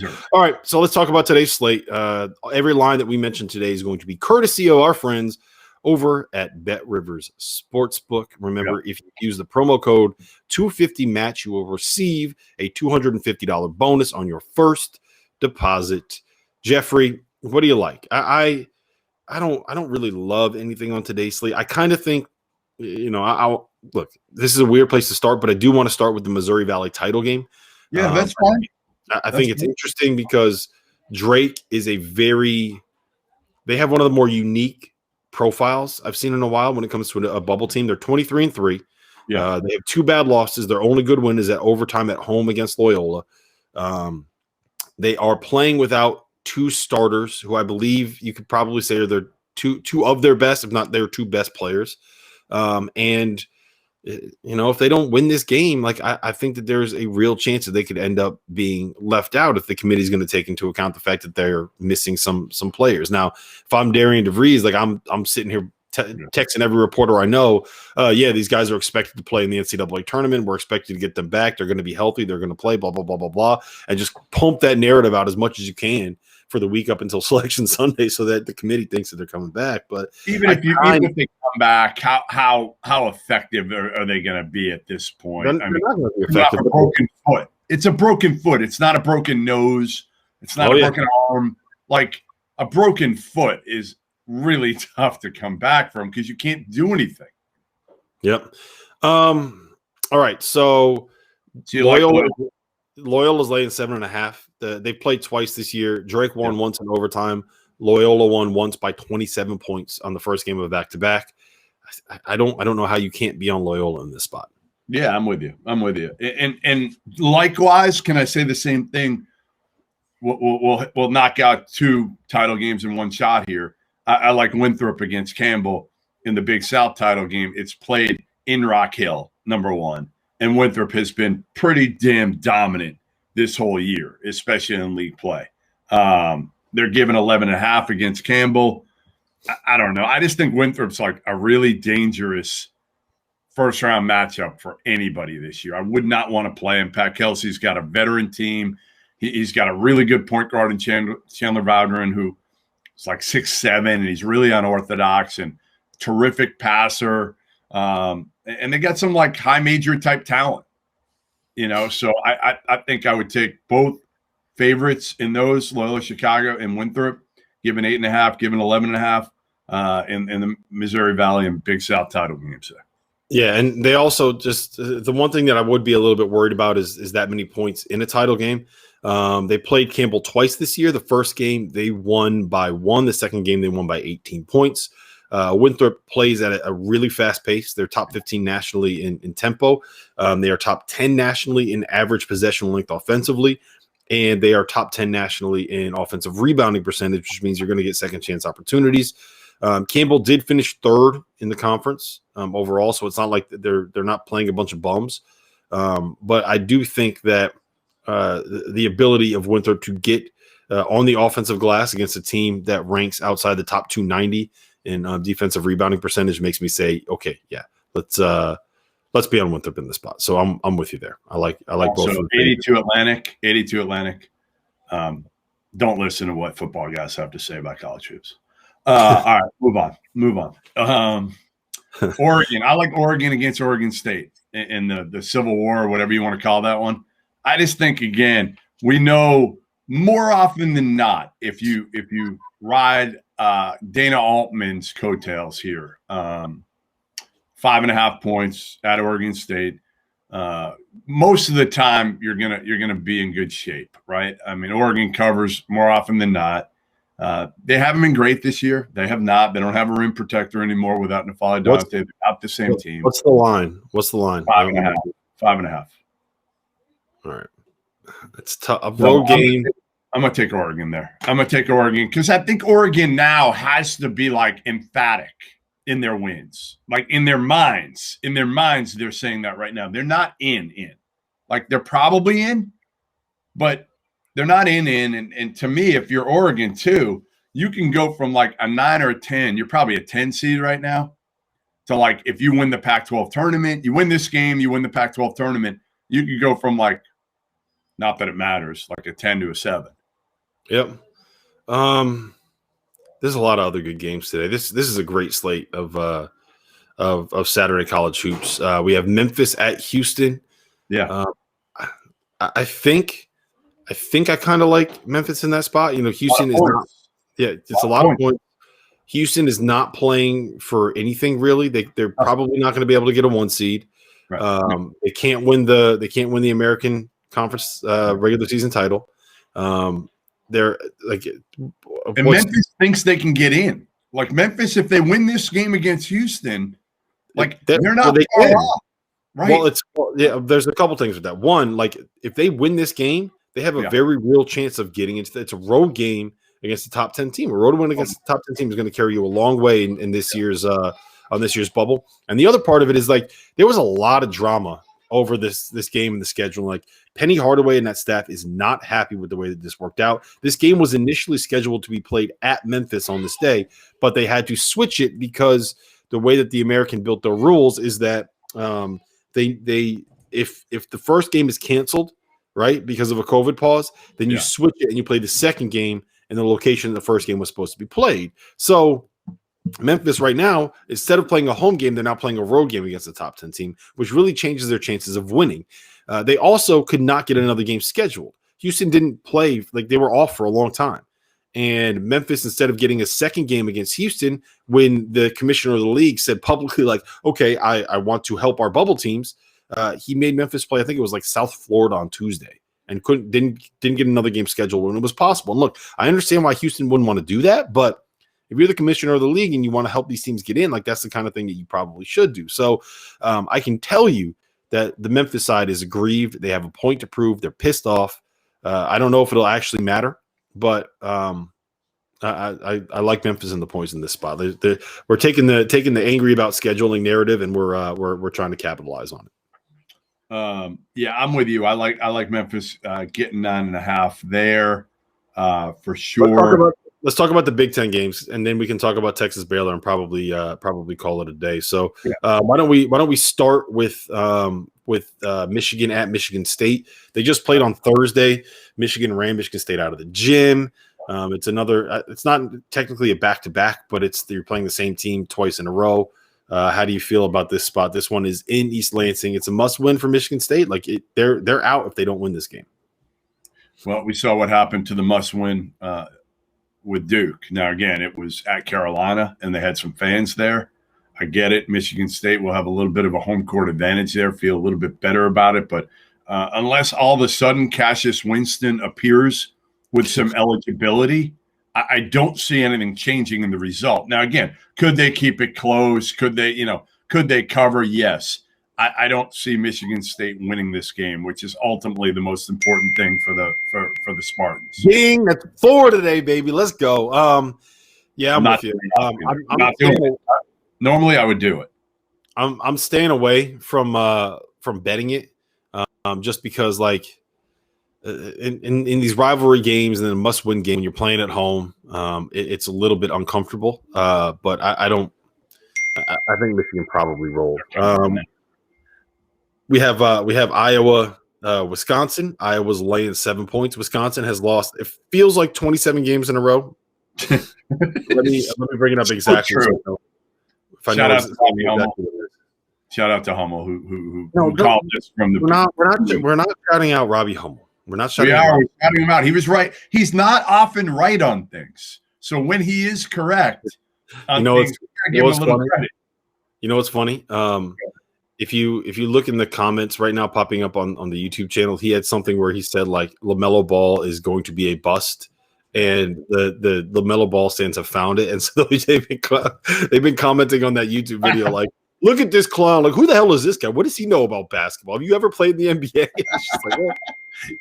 Sure. All right, so let's talk about today's slate. Every line that we mentioned today is going to be courtesy of our friends over at Bet Rivers Sportsbook. Remember, if you use the promo code 250MATCH, you will receive a $250 bonus on your first deposit. Jeffrey, what do you like? I don't really love anything on today's slate. I kind of think, I'll look, this is a weird place to start, but I do want to start with the Missouri Valley title game. Yeah, that's fine. I think it's interesting because Drake is they have one of the more unique profiles I've seen in a while when it comes to a bubble team. They're 23-3. Yeah. They have 2 bad losses. Their only good win is at overtime at home against Loyola. They are playing without 2 starters who I believe you could probably say are their two of their best, if not their 2 best players. If they don't win this game, like I think that there's a real chance that they could end up being left out if the committee is going to take into account the fact that they're missing some players. Now, if I'm Darian DeVries, like I'm sitting here texting every reporter I know, these guys are expected to play in the NCAA tournament. We're expected to get them back. They're going to be healthy. They're going to play, blah, blah, blah, blah, blah, and just pump that narrative out as much as you can for the week up until Selection Sunday so that the committee thinks that they're coming back. But even if they come back, how effective are they going to be at this point? They're not going to be effective. A broken foot. It's a broken foot. It's not a broken nose. It's not a broken arm. Like a broken foot is really tough to come back from because you can't do anything. Yep. All right. So Loyola's laying 7.5. They've played twice this year. Drake won once in overtime. Loyola won once by 27 points on the first game of a back-to-back. I don't know how you can't be on Loyola in this spot. Yeah, I'm with you. And likewise, can I say the same thing? We'll knock out 2 title games in one shot here. I like Winthrop against Campbell in the Big South title game. It's played in Rock Hill, number 1. And Winthrop has been pretty damn dominant this whole year, especially in league play. They're given 11.5 against Campbell. I don't know. I just think Winthrop's like a really dangerous first-round matchup for anybody this year. I would not want to play him. Pat Kelsey's got a veteran team. He's got a really good point guard in Chandler Valdron, who is like 6'7", and he's really unorthodox and terrific passer. And they got some like high major type talent, so I think I would take both favorites in those, Loyola Chicago and Winthrop, given 8.5, given 11.5 in the Missouri Valley and Big South title games there. Yeah, and they also just the one thing that I would be a little bit worried about is that many points in a title game. They played Campbell twice this year. The first game they won by 1. The second game they won by 18 points. Winthrop plays at a really fast pace. They're top 15 nationally in tempo. They are top 10 nationally in average possession length offensively, and they are top 10 nationally in offensive rebounding percentage, which means you're going to get second chance opportunities. Campbell did finish 3rd in the conference overall, so it's not like they're not playing a bunch of bums. But I do think that the ability of Winthrop to get on the offensive glass against a team that ranks outside the top 290 in defensive rebounding percentage makes me say, okay, yeah, let's be on Winthrop in the spot. So I'm with you there. I like both. So 82 Atlantic. Don't listen to what football guys have to say about college hoops. All right, move on. Oregon. I like Oregon against Oregon State in the Civil War, or whatever you want to call that one. I just think, again, we know more often than not, if you ride Dana Altman's coattails here, 5.5 points at Oregon State. Most of the time, you're gonna be in good shape, right? I mean, Oregon covers more often than not. They haven't been great this year. They have not. They don't have a rim protector anymore without Nafali Dante. They're not the same team. What's the line? 5.5. 5.5. All right. It's tough. A road game. I'm going to take Oregon there. I'm going to take Oregon because I think Oregon now has to be like emphatic in their wins. Like in their minds. In their minds, they're saying that right now. They're not in. Like they're probably in, but they're not in. And to me, if you're Oregon too, you can go from like a 9 or a 10. You're probably a 10 seed right now. To like if you win the Pac-12 tournament, you win this game, you win the Pac-12 tournament, you could go from like Not that it matters, like a 10 to a 7. Yep. There's a lot of other good games today. This is a great slate of Saturday college hoops. We have Memphis at Houston. Yeah. I think I kind of like Memphis in that spot. Houston is not. Yeah, it's a lot of points. Houston is not playing for anything really. They're probably not going to be able to get a 1 seed. Right. They can't win the American Conference regular season title. They're like, and Memphis thinks they can get in. Like Memphis, if they win this game against Houston, they're not far off. Right. There's a couple things with that. One, like if they win this game, they have a very real chance of getting into it's a road game against the top 10 team. A road win against the top 10 team is going to carry you a long way in this year's on this year's bubble. And the other part of it is like there was a lot of drama over this game and the schedule. Like Penny Hardaway and that staff is not happy with the way that this worked out. This game was initially scheduled to be played at Memphis on this day, but they had to switch it because the way that the American built their rules is that if the first game is canceled, right, because of a COVID pause, then you switch it and you play the second game in the location the first game was supposed to be played. So Memphis right now, instead of playing a home game, they're now playing a road game against the top 10 team, which really changes their chances of winning. They also could not get another game scheduled. Houston didn't play, like they were off for a long time. And Memphis, instead of getting a second game against Houston, when the commissioner of the league said publicly, like, okay, I want to help our bubble teams, he made Memphis play, I think it was like South Florida on Tuesday, and didn't get another game scheduled when it was possible. And look, I understand why Houston wouldn't want to do that, but if you're the commissioner of the league and you want to help these teams get in, like that's the kind of thing that you probably should do. So I can tell you that the Memphis side is aggrieved. They have a point to prove. They're pissed off. I don't know if it'll actually matter, but I like Memphis in the points in this spot. We're taking the angry about scheduling narrative, and we're trying to capitalize on it. I'm with you. I like Memphis getting 9.5 there for sure. Let's talk about the Big Ten games, and then we can talk about Texas Baylor and probably call it a day. So why don't we start with Michigan at Michigan State? They just played on Thursday. Michigan ran Michigan State out of the gym. It's another. It's not technically a back-to-back, but you're playing the same team twice in a row. How do you feel about this spot? This one is in East Lansing. It's a must-win for Michigan State. Like they're out if they don't win this game. Well, we saw what happened to the must-win with Duke. Now, again, it was at Carolina, and they had some fans there. I get it. Michigan State will have a little bit of a home court advantage there, feel a little bit better about it. But unless all of a sudden Cassius Winston appears with some eligibility, I don't see anything changing in the result. Now, again, could they keep it close? Could they cover? Yes. I don't see Michigan State winning this game, which is ultimately the most important thing for the Spartans. Ding, that's 4 today, baby. Let's go. I'm with you. I'm not doing it. Normally, I would do it. I'm staying away from betting it, just because like in these rivalry games and then a must-win game when you're playing at home, it's a little bit uncomfortable. But I don't. I think Michigan probably rolled. We have Iowa, Wisconsin. Iowa's laying 7 points. Wisconsin has lost. It feels like 27 games in a row. let me bring it up exactly. So Shout out to Hummel who called this from the. We're not shouting out Robbie Hummel. We're not shouting. We're shouting him out. He was right. He's not often right on things. So when he is correct, give him a little credit. You know what's funny? If you look in the comments right now popping up on the YouTube channel, he had something where he said like LaMelo Ball is going to be a bust, and the LaMelo Ball fans have found it, and so they've been commenting on that YouTube video like, look at this clown, like who the hell is this guy? What does he know about basketball? Have you ever played in the NBA? It's just like,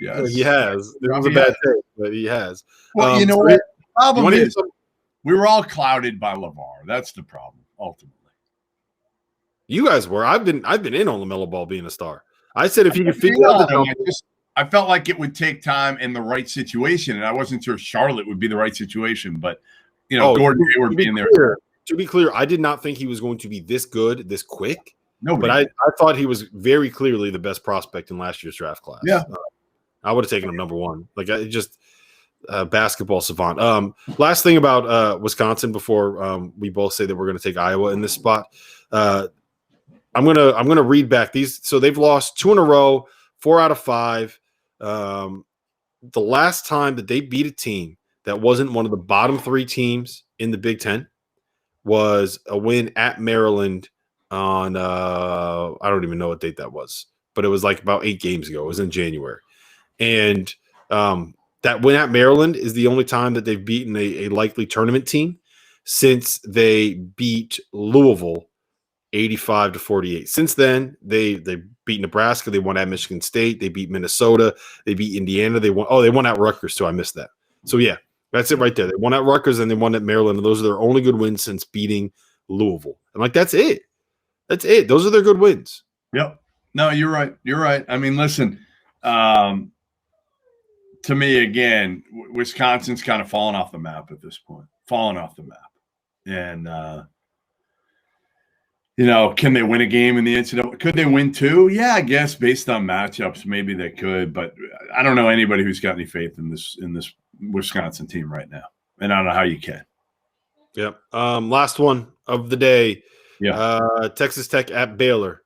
yes, he has. It was a bad take, but he has. Well, you know what? The problem is we were all clouded by LeVar. That's the problem, ultimately. You guys were. I've been in on LaMelo Ball being a star. I said if he could figure out I felt like it would take time in the right situation, and I wasn't sure Charlotte would be the right situation. But Gordon Hayward being there. To be clear, I did not think he was going to be this good, this quick. No, but I thought he was very clearly the best prospect in last year's draft class. Yeah. I would have taken them number one. Like I just basketball savant. Last thing about Wisconsin before we both say that we're going to take Iowa in this spot. I'm gonna read back these. So they've lost 2 in a row, 4 out of 5. The last time that they beat a team that wasn't one of the bottom 3 teams in the Big Ten was a win at Maryland on I don't even know what date that was, but it was like about 8 games ago. It was in January, and that win at Maryland is the only time that they've beaten a likely tournament team since they beat Louisville 85-48. Since then, they beat Nebraska. They won at Michigan State. They beat Minnesota. They beat Indiana. They won at Rutgers too. I missed that. So yeah, that's it right there. They won at Rutgers and they won at Maryland. And those are their only good wins since beating Louisville. And like that's it. That's it. Those are their good wins. Yep. No, you're right. You're right. I mean, listen. To me, again, Wisconsin's kind of fallen off the map at this point. Fallen off the map, and can they win a game in the NCAA? Could they win 2? Yeah, I guess based on matchups, maybe they could. But I don't know anybody who's got any faith in this Wisconsin team right now, and I don't know how you can. Yep. Last one of the day. Yeah. Texas Tech at Baylor.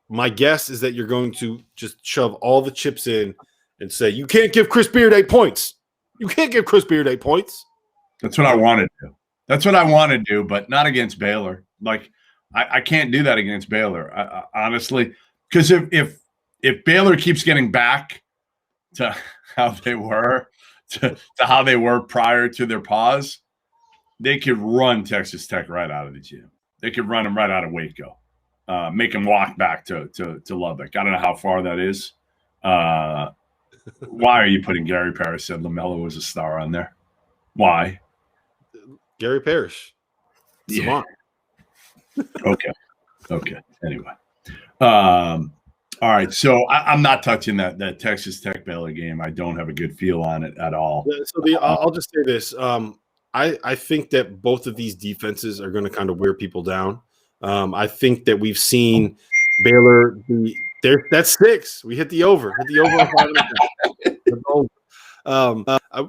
My guess is that you're going to just shove all the chips in and say you can't give Chris Beard 8 points. You can't give Chris Beard 8 points. That's what I want to do. That's what I want to do, but not against Baylor. Like. I can't do that against Baylor, honestly, because if Baylor keeps getting back to how they were, to how they were prior to their pause, they could run Texas Tech right out of the gym. They could run them right out of Waco, make them walk back to Lubbock. I don't know how far that is. Why are you putting Gary Parrish and LaMelo as a star on there? Why? Gary Parrish. Yeah. Okay. Anyway, all right. So I'm not touching that Texas Tech Baylor game. I don't have a good feel on it at all. So I'll just say this. I think that both of these defenses are going to kind of wear people down. I think that we've seen Baylor that's 6. We hit the over. Hit the over.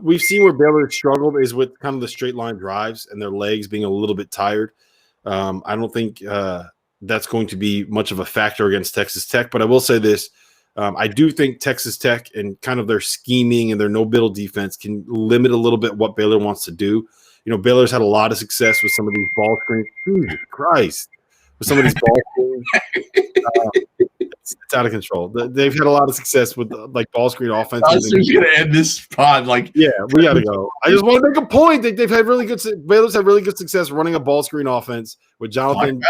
We've seen where Baylor struggled is with kind of the straight line drives and their legs being a little bit tired. I don't think that's going to be much of a factor against Texas Tech, but I will say this. I do think Texas Tech and kind of their scheming and their no-middle defense can limit a little bit what Baylor wants to do. Baylor's had a lot of success with some of these ball screens. Jesus Christ. With some of these ball screens. It's out of control. They've had a lot of success with ball screen offense. I was just going to end this pod. Yeah, we got to go. I just want to make a point. They've had Baylor's had really good success running a ball screen offense with Jonathan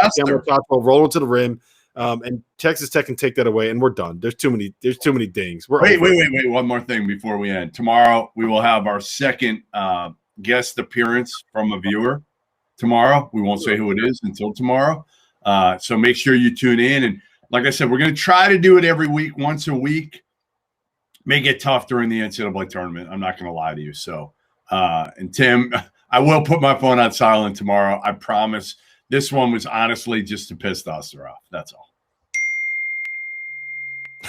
rolling to the rim. And Texas Tech can take that away, and we're done. There's too many dings. Wait. One more thing before we end. Tomorrow we will have our second guest appearance from a viewer. Tomorrow we won't say who it is until tomorrow. So make sure you tune in. And like I said, we're going to try to do it every week, once a week. May get tough during the NCAA tournament. I'm not going to lie to you. So, and Tim, I will put my phone on silent tomorrow. I promise. This one was honestly just to piss Dauster off. That's all.